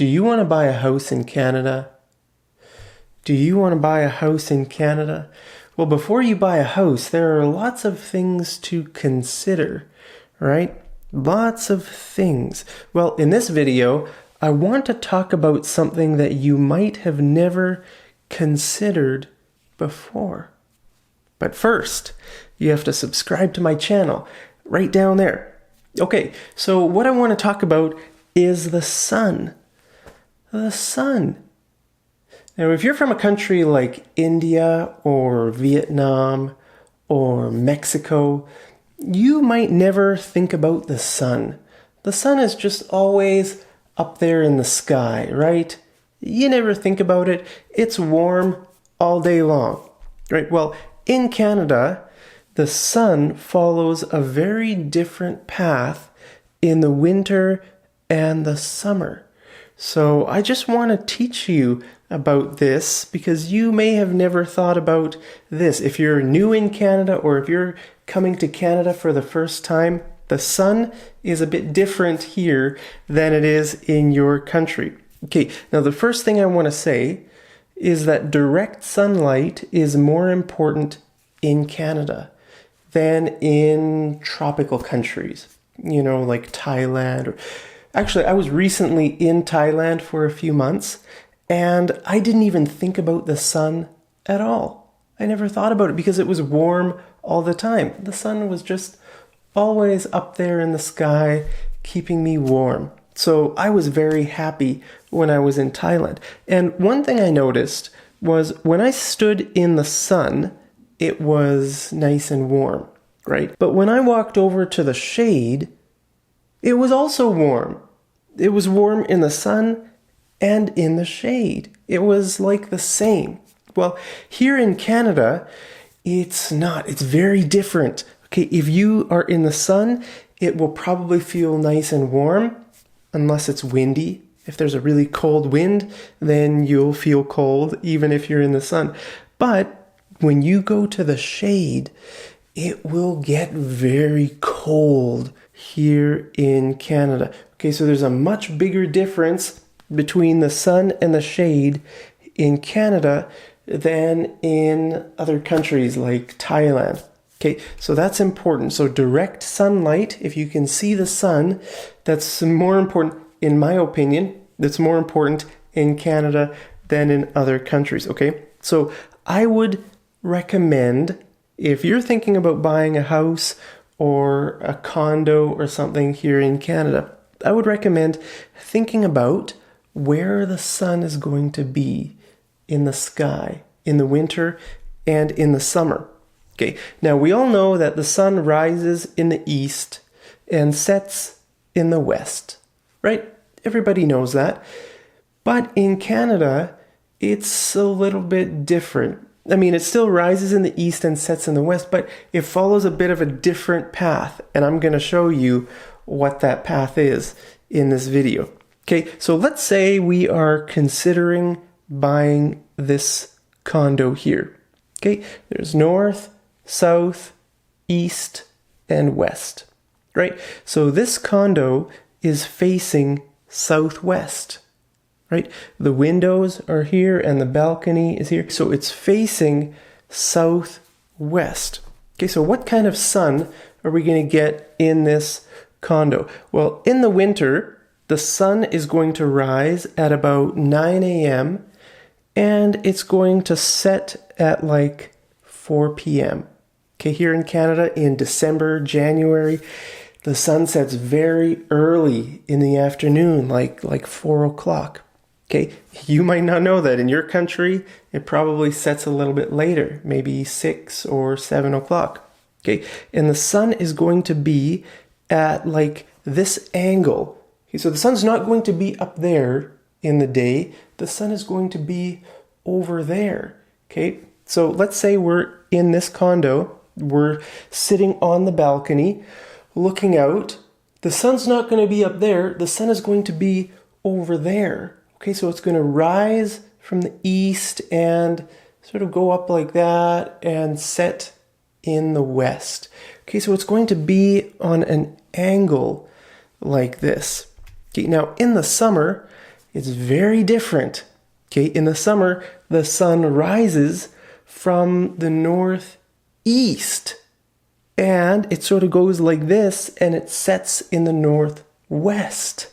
Do you want to buy a house in Canada? Do you want to buy a house in Canada? Well, before you buy a house, there are lots of things to consider, right? Lots of things. Well, in this video, I want to talk about something that you might have never considered before. But first, you have to subscribe to my channel right down there. Okay, so what I want to talk about is the sun. The sun. Now, if you're from a country like India or Vietnam or Mexico, you might never think about the sun. The sun is just always up there in the sky, right? You never think about it. It's warm all day long, right? Well, in Canada, the sun follows a very different path in the winter and the summer. So I just want to teach you about this because you may have never thought about this. If you're new in Canada or if you're coming to Canada for the first time, the sun is a bit different here than it is in your country. Okay, now the first thing I want to say is that direct sunlight is more important in Canada than in tropical countries, like Thailand. Actually, I was recently in Thailand for a few months, and I didn't even think about the sun at all. I never thought about it because it was warm all the time. The sun was just always up there in the sky, keeping me warm. So I was very happy when I was in Thailand. And one thing I noticed was when I stood in the sun, it was nice and warm, right? But when I walked over to the shade, it was also warm. It was warm in the sun and in the shade. It was like the same. Well, here in Canada, it's not. It's very different. Okay, if you are in the sun, it will probably feel nice and warm, unless it's windy. If there's a really cold wind, then you'll feel cold even if you're in the sun. But when you go to the shade, it will get very cold here in Canada. Okay, so there's a much bigger difference between the sun and the shade in Canada than in other countries like Thailand. Okay, so that's important. So direct sunlight, if you can see the sun, that's more important, in my opinion, that's more important in Canada than in other countries, okay? So I would recommend, if you're thinking about buying a house or a condo or something here in Canada, I would recommend thinking about where the sun is going to be in the sky in the winter and in the summer. Okay, now we all know that the sun rises in the east and sets in the west, right? Everybody knows that. But in Canada, it's a little bit different. I mean, it still rises in the east and sets in the west, but it follows a bit of a different path. And I'm going to show you what that path is in this video. Okay, so let's say we are considering buying this condo here. Okay, there's north, south, east, and west, right? So this condo is facing southwest, right? The windows are here and the balcony is here. So it's facing southwest. Okay, so what kind of sun are we going to get in this condo? Well, in the winter, the sun is going to rise at about 9 a.m. and it's going to set at like 4 p.m. Okay, here in Canada in December, January, the sun sets very early in the afternoon, like 4 o'clock. Okay, you might not know that. In your country, it probably sets a little bit later, maybe 6 or 7 o'clock. Okay, and the sun is going to be at like this angle. Okay, so the sun's not going to be up there in the day. The sun is going to be over there. Okay, so let's say we're in this condo. We're sitting on the balcony, looking out. The sun's not going to be up there. The sun is going to be over there. Okay, so it's going to rise from the east and sort of go up like that and set in the west. Okay, so it's going to be on an angle like this. Okay, now in the summer, It's very different. Okay, in the summer, the sun rises from the northeast, and it sort of goes like this, and it sets in the northwest.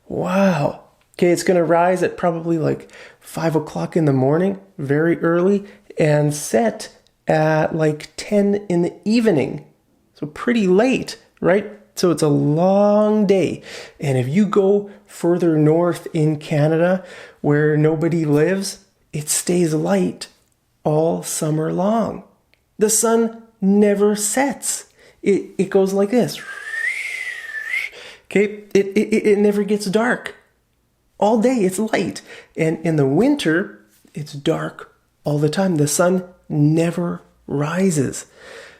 Wow. Okay, it's going to rise at probably like 5 o'clock in the morning, very early, and set at like 10 in the evening. So pretty late, right? So it's a long day. And if you go further north in Canada where nobody lives, it stays light all summer long. The sun never sets. It goes like this. Okay, it never gets dark. All day it's light. And in the winter, it's dark all the time. The sun never rises.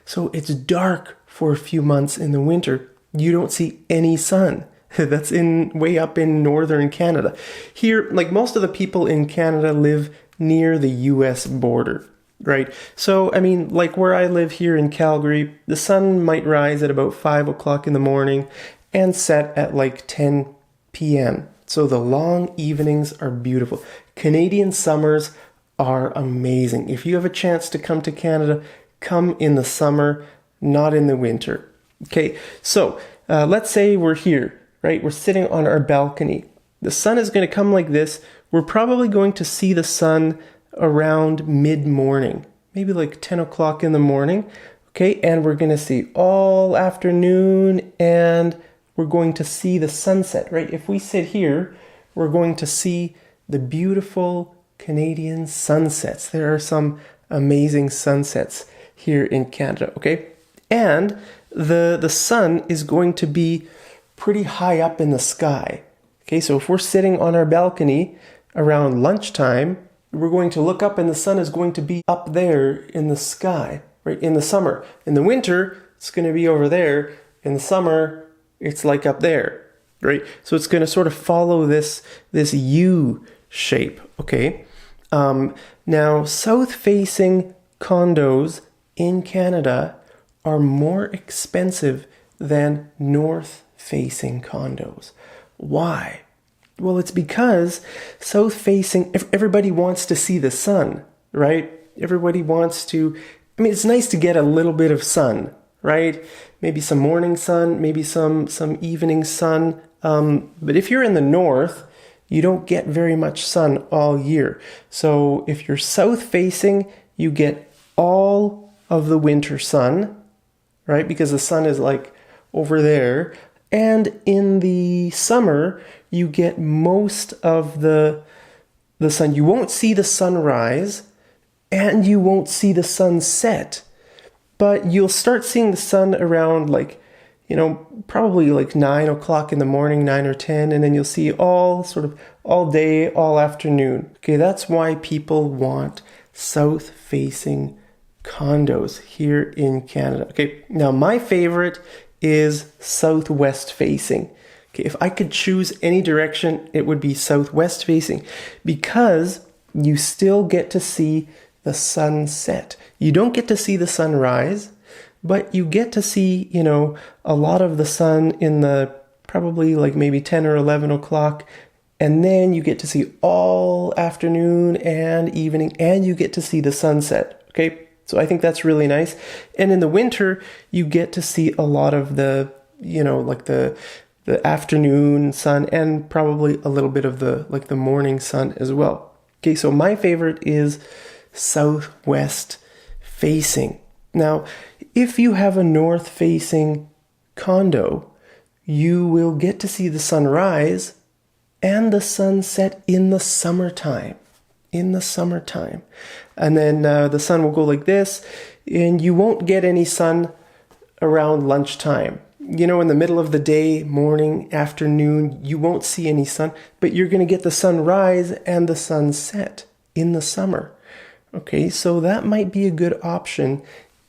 So it's dark for a few months in the winter. You don't see any sun. That's way up in northern Canada. Here, like most of the people in Canada live near the US border, right? So, I mean, like where I live here in Calgary, the sun might rise at about 5 o'clock in the morning and set at like 10 p.m. So the long evenings are beautiful. Canadian summers are amazing. If you have a chance to come to Canada, come in the summer, not in the winter. Okay, so let's say we're here, right? We're sitting on our balcony. The sun is going to come like this. We're probably going to see the sun around mid-morning, maybe like 10 o'clock in the morning. Okay, and we're going to see all afternoon, and we're going to see the sunset, right? If we sit here, we're going to see the beautiful Canadian sunsets. There are some amazing sunsets here in Canada, okay? And the sun is going to be pretty high up in the sky. Okay, so if we're sitting on our balcony around lunchtime, we're going to look up and the sun is going to be up there in the sky, right? In the summer. In the winter, it's going to be over there. In the summer, it's like up there, right? So it's going to sort of follow this U shape, okay? Now, south-facing condos in Canada are more expensive than north-facing condos. Why? Well, it's because south-facing, everybody wants to see the sun, right? Everybody wants to, I mean, it's nice to get a little bit of sun, right? Maybe some morning sun, maybe some evening sun. But if you're in the north, you don't get very much sun all year. So if you're south-facing, you get all of the winter sun, right? Because the sun is like over there. And in the summer, you get most of the sun. You won't see the sunrise and you won't see the sunset, but you'll start seeing the sun around like, you know, probably like 9 o'clock in the morning, 9 or 10, and then you'll see all day, all afternoon. Okay, that's why people want south-facing condos here in Canada. Okay, now my favorite is southwest facing. Okay, if I could choose any direction, it would be southwest facing because you still get to see the sunset. You don't get to see the sunrise, but you get to see, you know, a lot of the sun in the probably like maybe 10 or 11 o'clock. And then you get to see all afternoon and evening, and you get to see the sunset. Okay, so I think that's really nice. And in the winter, you get to see a lot of the, you know, like the afternoon sun and probably a little bit of the morning sun as well. Okay, so my favorite is southwest facing. Now, if you have a north facing condo, you will get to see the sunrise and the sunset in the summertime. And then the sun will go like this, and you won't get any sun around lunchtime. You know, in the middle of the day, morning, afternoon, you won't see any sun, but you're going to get the sunrise and the sunset in the summer. Okay, so that might be a good option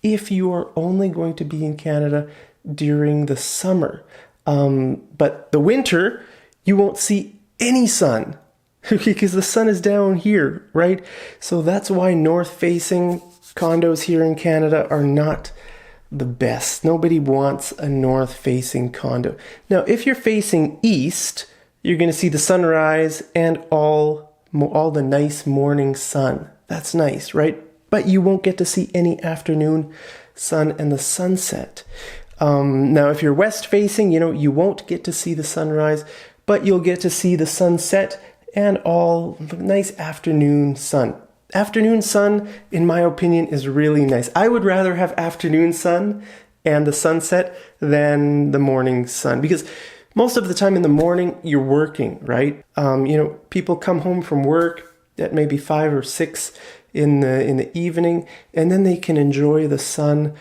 if you are only going to be in Canada during the summer. But the winter, you won't see any sun. Okay, because the sun is down here, right? So that's why north-facing condos here in Canada are not the best. Nobody wants a north-facing condo. Now, if you're facing east, You're going to see the sunrise and all the nice morning sun. That's nice, right? But you won't get to see any afternoon sun and the sunset. Now, if you're west facing, you won't get to see the sunrise, but you'll get to see the sunset and all the nice afternoon sun. Afternoon sun, in my opinion, is really nice. I would rather have afternoon sun and the sunset than the morning sun, because most of the time in the morning you're working, right? People come home from work at maybe 5 or 6 in the evening, and then they can enjoy the sun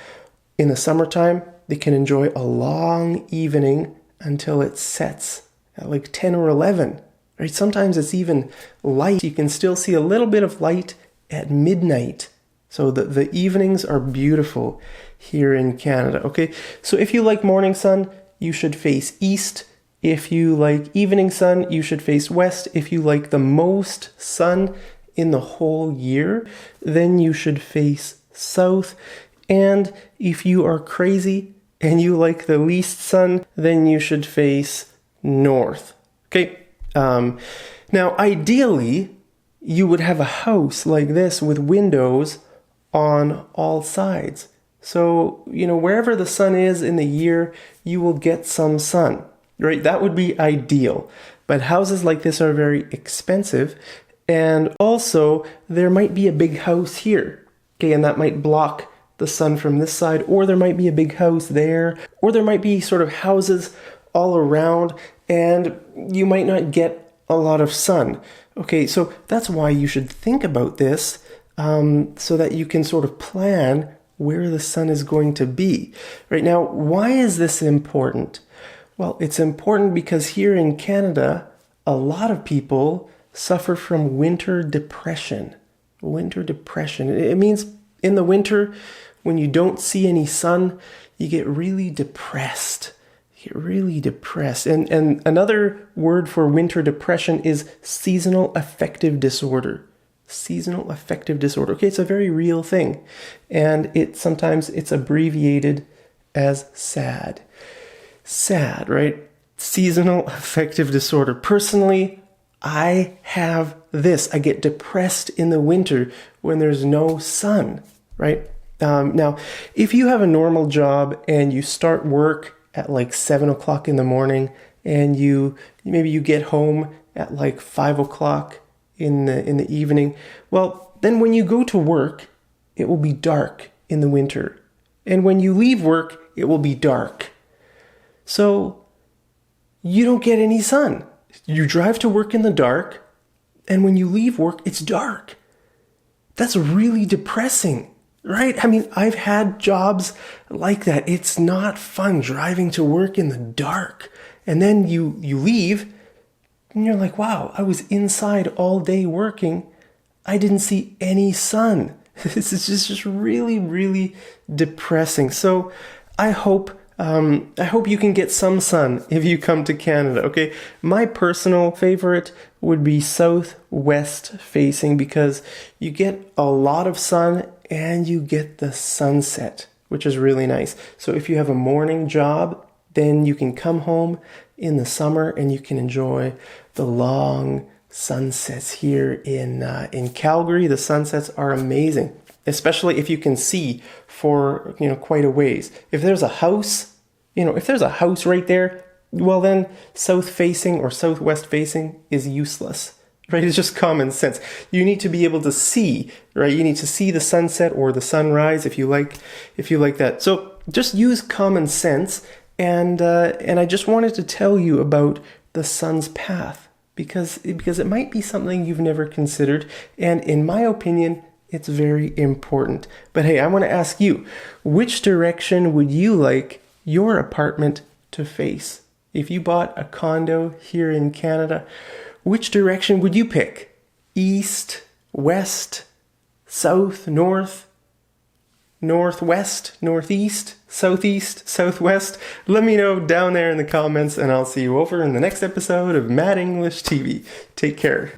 in the summertime. They can enjoy a long evening until it sets at like 10 or 11. Right? Sometimes it's even light. You can still see a little bit of light at midnight. So the evenings are beautiful here in Canada. Okay, so if you like morning sun, you should face east. If you like evening sun, you should face west. If you like the most sun in the whole year, then you should face south. And if you are crazy and you like the least sun, then you should face north. Okay. Now, ideally, you would have a house like this with windows on all sides. So, wherever the sun is in the year, you will get some sun, right? That would be ideal. But houses like this are very expensive. And also, there might be a big house here, okay? And that might block the sun from this side, or there might be a big house there, or there might be sort of houses all around, and you might not get a lot of sun. Okay, so that's why you should think about this, so that you can sort of plan where the sun is going to be. Right now, why is this important? Well, it's important because here in Canada, a lot of people suffer from winter depression. Winter depression. It means in the winter, when you don't see any sun, you get really depressed. And another word for winter depression is seasonal affective disorder. Seasonal affective disorder. Okay, it's a very real thing. And sometimes it's abbreviated as SAD. SAD, right? Seasonal affective disorder. Personally, I have this. I get depressed in the winter when there's no sun, right? Now, if you have a normal job and you start work at like 7 o'clock in the morning, and maybe you get home at like 5 o'clock in the evening, well, then when you go to work, it will be dark in the winter. And when you leave work, it will be dark. So you don't get any sun. You drive to work in the dark, and when you leave work, it's dark. That's really depressing. Right? I mean, I've had jobs like that. It's not fun driving to work in the dark. And then you leave and you're like, wow, I was inside all day working. I didn't see any sun. This is just really, really depressing. So I hope you can get some sun if you come to Canada, okay? My personal favorite would be southwest facing, because you get a lot of sun and you get the sunset, which is really nice. So if you have a morning job, then you can come home in the summer and you can enjoy the long sunsets here in Calgary. The sunsets are amazing, especially if you can see for quite a ways. If there's a house, right there, well then south facing or southwest facing is useless. Right? It's just common sense. You need to be able to see, right? You need to see the sunset or the sunrise if you like that. So just use common sense, and I just wanted to tell you about the sun's path because it might be something you've never considered, and in my opinion, it's very important. But hey, I want to ask you, which direction would you like your apartment to face? If you bought a condo here in Canada, which direction would you pick? East, west, south, north, northwest, northeast, southeast, southwest? Let me know down there in the comments, and I'll see you over in the next episode of Mad English TV. Take care.